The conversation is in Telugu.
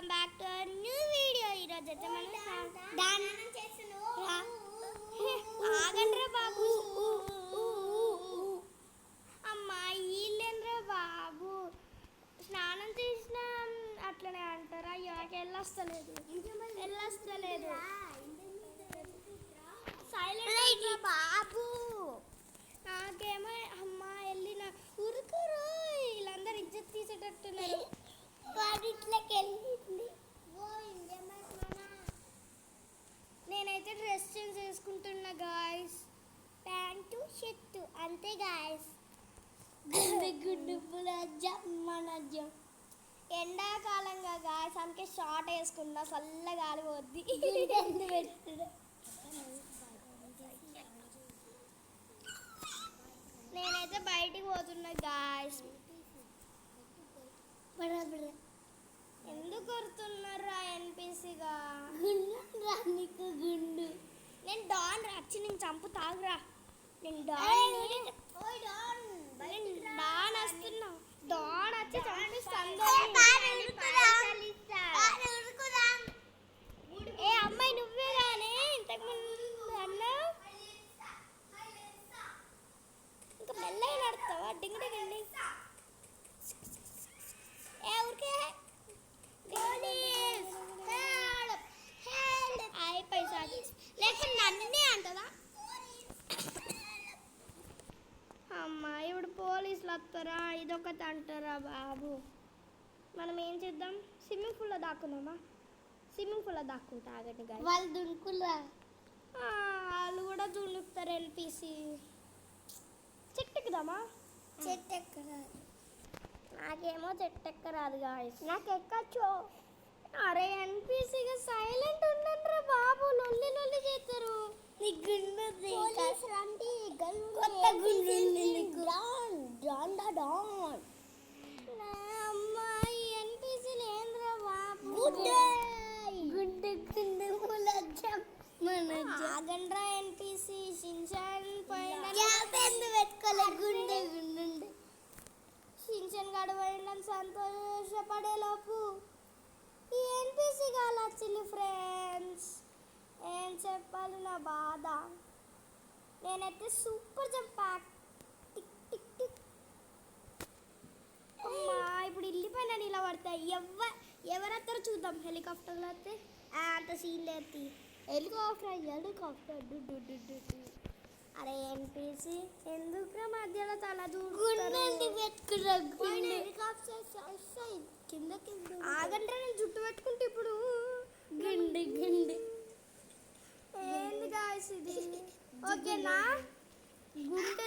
Welcome back to our new video. ఈరోజు అయితే మనం ఆగండ్రా బాబు, అమ్మా వీళ్ళేంద్రా బాబు, స్నానం చేసిన అట్లనే అంటారా? ఎవరికి వెళ్ళొస్తలేదు సైలెంట్ బాబు. నాకేమో అమ్మ వెళ్ళిన ఉరుకురు, వీళ్ళందరూ ఇజ్జత్ తీసేటట్టున్నారు. నేనైతే డ్రెస్ చేంజ్ చేసుకుంటున్నా గాయస్, ప్యాంటు షర్టు అంతే గాయస్. ఎండాకాలంగా గాయస్, అందుకే షార్ట్ వేసుకున్నా, చల్ల గాలి పోద్ది. నేనైతే బయటికి పోతున్నా గాయస్. ఎందుకు కొడుతున్నారా ఎన్పిసిగా? గుండు నేను డాన్ వచ్చి నేను చంపుతాగురా. నేను డాన్ వస్తున్నా. డాన్ వచ్చి చంపిస్తాను. ఏ అమ్మాయి నువ్వే కానీ ఇంతకు ముందు అన్నా, ఇంకా మెల్లగా నడుస్తావా? డింగ్ ఏ ఊరికే పైసా లేకపోతే నన్నే అంటదా? అమ్మా ఇప్పుడు పోలీసులు వస్తారా, ఇదొకటి అంటారా బాబు. మనం ఏం చేద్దాం? స్విమ్మింగ్ పూల్లో దాక్కుందామా? స్విమ్మింగ్ పూల్లో దాక్కుంటా ఆగండి గాయస్. వాళ్ళు దునుకులా, వాళ్ళు కూడా దునుకుతారు. ఎన్పిసి చెట్టు ఎక్కుదామా? చెట్టు ఎక్కరాదు. నాకేమో చెట్టు ఎక్కరాదు గాయస్. నాకు ఎక్కచ్చు. అరే ఎన్పిసిగా సైలెంట్ ఉండండిరా బాబు, లొల్లి చేస్తారు. అమ్మాయి ఎన్పిసి లేదురా బాబు. ఆగండ్రా ఎన్పిసి. షిన్చాన్ షిన్చాన్ గడు పోయిందని సంతోషపడేలోపు ఈ ఎన్పిసి గాలు వచ్చింది ఫ్రెండ్స్. ఏం చెప్పాలి నా బాధ. నేనైతే super jump tick tick tick. అమ్మా ఇప్పుడు ఇల్లిపైన నిలబడతాయి. ఎవరెత్తారో చూద్దాం. హెలికాప్టర్లో వస్తే అంత సీన్ లేదు. హెలికాప్టర్ అరే ఎన్పిసి ఎందుకు మధ్యలో తల ఆగంటే నేను జుట్టు పెట్టుకుంటే ఇప్పుడు ఏంది గాయస్ ఇది? ఓకేనా? గుండె